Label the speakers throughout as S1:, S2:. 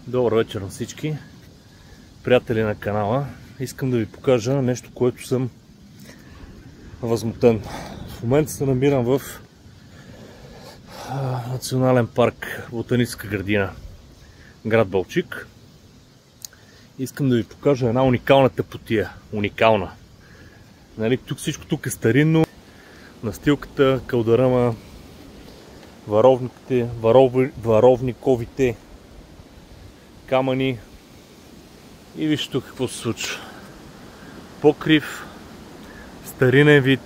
S1: Добър вечер на всички приятели на канала. Искам да ви покажа нещо, което съм възмутен. В момента се намирам в Национален парк Ботаническа градина, град Балчик. Искам да ви покажа една уникална тъпотия. Уникална. Нали, тук всичко тук е старинно. Настилката, калдарама, варовниковите камъни. И вижте тук какво се случва. Покрив, старинен вид,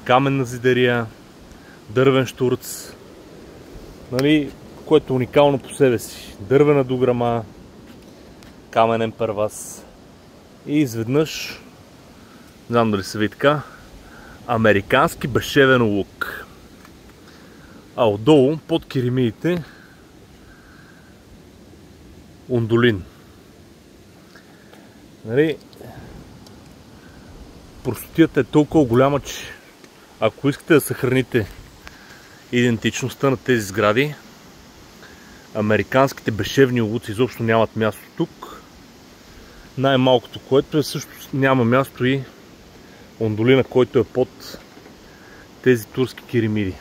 S1: каменна зидария, дървен щурц, нали, което е уникално по себе си. Дървена дограма, каменен перваз и изведнъж, не знам дали се види така, американски безшевен лук. А отдолу, под керемидите, ондолин. Нали, простотията е толкова голяма, че ако искате да съхраните идентичността на тези сгради, американските безшевни улуци изобщо нямат място тук. Най-малкото, което е, също няма място и ондолина, който е под тези турски керемиди.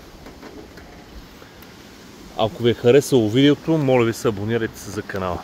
S1: Ако ви е харесало видеото, моля ви се, абонирайте се за канала.